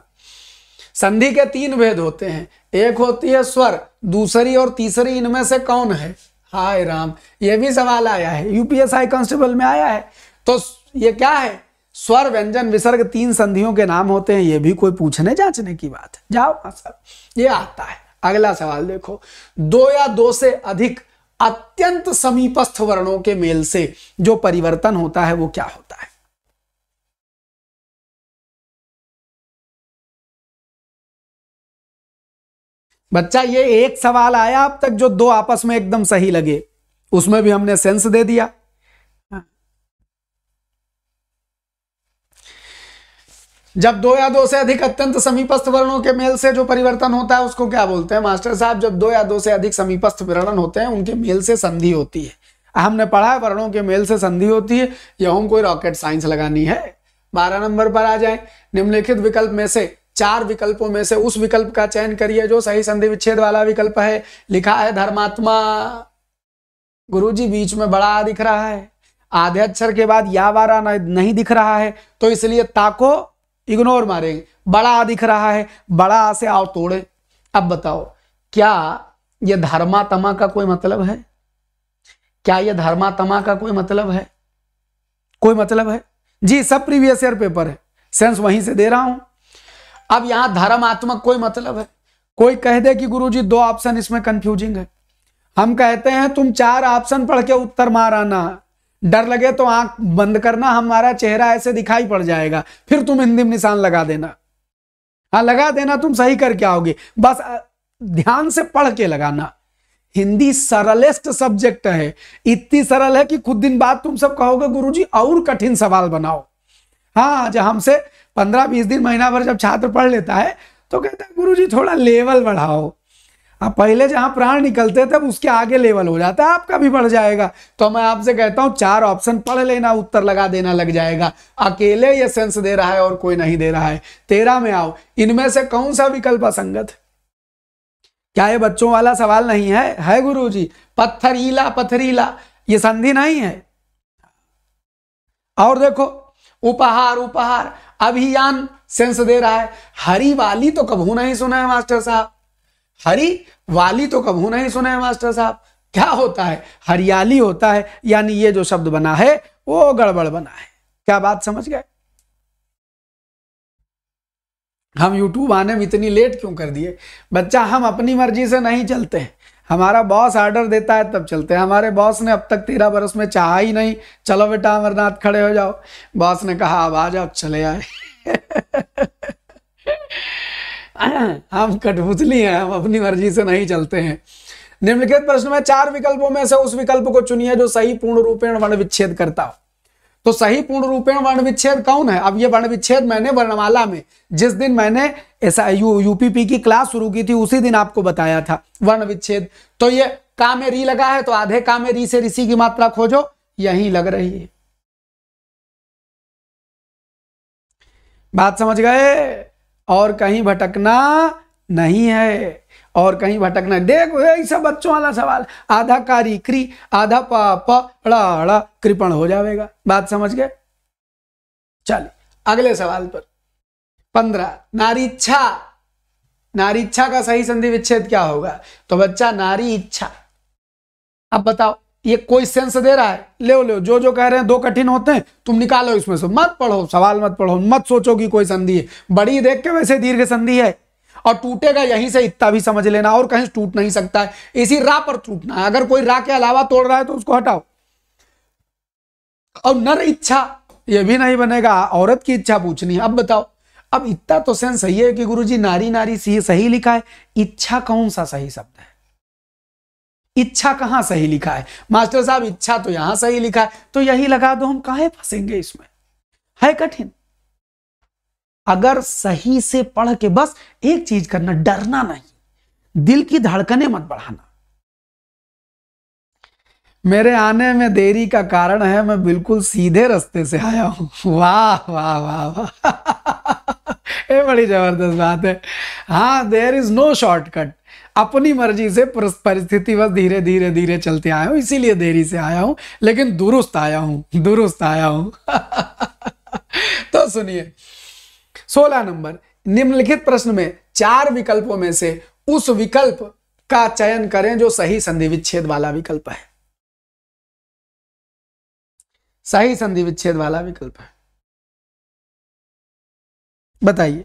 संधि के 3 भेद होते हैं, एक होती है स्वर, दूसरी और तीसरी इनमें से कौन है? हाय राम, ये भी सवाल आया है, यूपीएससी कांस्टेबल में आया है। तो ये क्या है? स्वर, व्यंजन, विसर्ग 3 संधियों के नाम होते हैं। ये भी कोई पूछने जांचने की बात है? जाओ मास्टर, ये आता है। अगला सवाल देखो, 2 या 2 से अधिक अत्यंत समीपस्थ वर्णों के मेल से जो परिवर्तन होता है वो क्या होता है? बच्चा ये एक सवाल आया अब तक जो 2 आपस में एकदम सही लगे, उसमें भी हमने सेंस दे दिया। जब 2 या 2 से अधिक अत्यंत समीपस्थ वर्णों के मेल से जो परिवर्तन होता है उसको क्या बोलते हैं मास्टर साहब? जब 2 या 2 से अधिक समीपस्थ वर्ण होते हैं उनके मेल से संधि होती है। हमने पढ़ा है वर्णों के मेल से संधि होती है, यह हम कोई रॉकेट साइंस लगानी है। 12 नंबर पर आ जाए, निम्नलिखित विकल्प में से 4 विकल्पों में से उस विकल्प का चयन करिए जो सही संधि विच्छेद वाला विकल्प है। लिखा है धर्मात्मा। गुरुजी बीच में बड़ा दिख रहा है, आधे अक्षर के बाद या वारा नहीं दिख रहा है, तो इसलिए ताको इग्नोर मारेंगे। बड़ा दिख रहा है, बड़ा से आओ तोड़े। अब बताओ, क्या यह धर्मात्मा का कोई मतलब है? क्या यह धर्मात्मा का कोई मतलब है? कोई मतलब है जी? सब प्रीवियस ईयर पेपर है, सेंस वहीं से दे रहा हूं। अब यहां धर्मात्मक कोई मतलब है? कोई कह दे कि गुरुजी 2 ऑप्शन इसमें कंफ्यूजिंग है। हम कहते हैं तुम 4 ऑप्शन पढ़ के उत्तर मार आना, डर लगे तो आंख बंद करना, हमारा चेहरा ऐसे दिखाई पड़ जाएगा, फिर तुम हिंदी में निशान लगा देना। हाँ लगा देना, तुम सही करके आओगे, बस ध्यान से पढ़ के लगाना। हिंदी सरलेस्ट सब्जेक्ट है, इतनी सरल है कि कुछ दिन बाद तुम सब कहोगे गुरुजी और कठिन सवाल बनाओ। हाँ, जब हमसे 15-20 दिन, महीना भर जब छात्र पढ़ लेता है तो कहता है गुरुजी थोड़ा लेवल बढ़ाओ। अब पहले जहां प्राण निकलते थे उसके आगे लेवल हो जाता है, आपका भी बढ़ जाएगा। तो मैं आपसे कहता हूं 4 ऑप्शन पढ़ लेना, उत्तर लगा देना लग जाएगा। अकेले ये सेंस दे रहा है और कोई नहीं दे रहा है। 13 में आओ, इनमें से कौन सा विकल्प असंगत है? क्या ये बच्चों वाला सवाल नहीं है? है गुरुजी। पत्थरीला, पथरीला ये संधि नहीं है। और देखो, उपहार, उपहार, अभियान सेंस दे रहा है। हरी वाली तो कभी नहीं सुना है मास्टर साहब, हरी वाली तो कभी नहीं सुना है मास्टर साहब। क्या होता है? हरियाली होता है, यानी ये जो शब्द बना है वो गड़बड़ बना है। क्या बात समझ गए? हम यूट्यूब आने में इतनी लेट क्यों कर दिए? बच्चा, हम अपनी मर्जी से नहीं चलते हैं, हमारा बॉस ऑर्डर देता है तब चलते हैं। हमारे बॉस ने अब तक 13 बरस में चाहा ही नहीं चलो बेटा अमरनाथ खड़े हो जाओ। बॉस ने कहा अब आ जाओ, चले आए। हम कठपुतली हैं, हम अपनी मर्जी से नहीं चलते हैं। निम्नलिखित प्रश्न में 4 विकल्पों में से उस विकल्प को चुनिए जो सही पूर्ण रूपेण वर्ण विच्छेद करता हो। तो सही पूर्ण रूपेण वर्ण विच्छेद कौन है? अब ये वर्ण विच्छेद मैंने वर्णमाला में जिस दिन मैंने ऐसा यूपीपी की क्लास शुरू की थी उसी दिन आपको बताया था वर्ण विच्छेद। तो ये का में री लगा है, तो आधे का में री से ऋषि की मात्रा खोजो, यही लग रही है। बात समझ गए? और कहीं भटकना नहीं है, और कहीं भटकना। देखो ये सब बच्चों वाला सवाल, आधा कारी क्री, आधा प कृपण हो जाएगा। बात समझ गए? चलिए अगले सवाल पर। 15, नारी इच्छा। नारी इच्छा का सही संधि विच्छेद क्या होगा? तो बच्चा नारी इच्छा। अब बताओ, ये कोई सेंस दे रहा है? ले जो जो कह रहे हैं 2 कठिन होते हैं, तुम निकालो इसमें से, मत पढ़ो सवाल, मत पढ़ो, मत सोचो कि कोई संधि है। बड़ी देख के वैसे दीर्घ संधि है और टूटेगा यहीं से, इतना भी समझ लेना, और कहीं टूट नहीं सकता है, इसी रा पर टूटना है। अगर कोई रा के अलावा तोड़ रहा है तो उसको हटाओ। और नर इच्छा ये भी नहीं बनेगा, औरत की इच्छा पूछनी है। अब बताओ, अब इतना तो सेंस सही है कि गुरुजी नारी नारी सही लिखा है, इच्छा कौन सा सही शब्द है? इच्छा कहां सही लिखा है मास्टर साहब? इच्छा तो यहां सही लिखा है, तो यही लगा दो, हम काहे फंसेंगे इसमें? है कठिन? अगर सही से पढ़ के बस एक चीज करना, डरना नहीं, दिल की धड़कनें मत बढ़ाना। मेरे आने में देरी का कारण है मैं बिल्कुल सीधे रास्ते से आया हूं। वाह वाह वाह वाह, ये बड़ी जबरदस्त बात है। हाँ, देयर इज नो शॉर्टकट। अपनी मर्जी से परिस्थिति बस धीरे धीरे धीरे चलते आया हूं, इसीलिए देरी से आया हूं, लेकिन दुरुस्त आया हूं, दुरुस्त आया हूं। तो सुनिए 16 नंबर, निम्नलिखित प्रश्न में 4 विकल्पों में से उस विकल्प का चयन करें जो सही संधि विच्छेद वाला विकल्प है। सही संधि विच्छेद वाला विकल्प है, बताइए।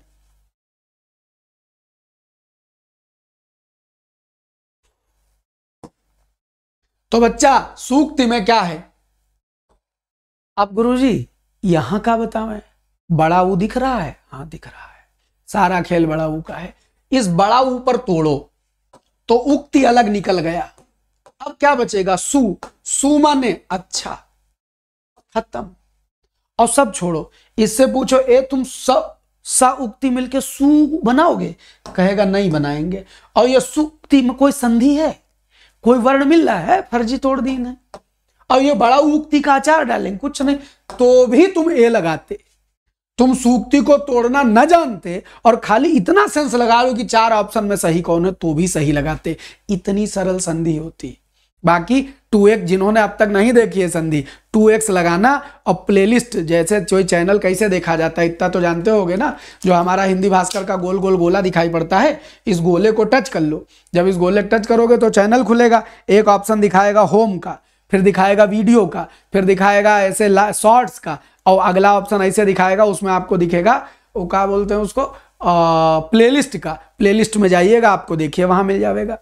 तो बच्चा सूक्ति में क्या है? अब गुरुजी यहां का बतावें, बड़ा ऊ दिख रहा है, हाँ दिख रहा है, सारा खेल बड़ा ऊ का है। इस बड़ा ऊ पर तोड़ो तो उक्ति अलग निकल गया। अब क्या बचेगा? सु, सु माने अच्छा, खत्म। और सब छोड़ो, इससे पूछो ए तुम सब सा उक्ति मिलके सु बनाओगे? कहेगा नहीं बनाएंगे। और ये सुक्ति में कोई संधि है, कोई वर्ण मिल रहा है? फर्जी तोड़ दी है। और ये बड़ा उक्ति का आचार डालेंगे, कुछ नहीं, तो भी तुम ए लगाते। तुम सूक्ति को तोड़ना न जानते और खाली इतना सेंस लगा लो कि 4 ऑप्शन में सही कौन है, तो भी सही लगाते। इतनी सरल संधि होती। बाकी 2x जिन्होंने अब तक नहीं देखी है संधि, 2x लगाना और प्लेलिस्ट, जैसे कोई चैनल कैसे देखा जाता है इतना तो जानते होगे ना, जो हमारा हिंदी भास्कर का गोल गोल गोला दिखाई पड़ता है, इस गोले को टच कर लो। जब इस गोले को टच करोगे तो चैनल खुलेगा, एक ऑप्शन दिखाएगा होम का, फिर दिखाएगा वीडियो का, फिर दिखाएगा ऐसे शॉर्ट्स का, और अगला ऑप्शन ऐसे दिखाएगा, उसमें आपको दिखेगा वो क्या बोलते हैं उसको, प्लेलिस्ट का। प्लेलिस्ट में जाइएगा, आपको देखिए वहां मिल जाएगा,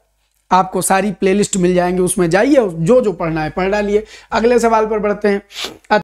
आपको सारी प्लेलिस्ट मिल जाएंगे, उसमें जाइए, जो जो पढ़ना है पढ़ डालिए। अगले सवाल पर बढ़ते हैं।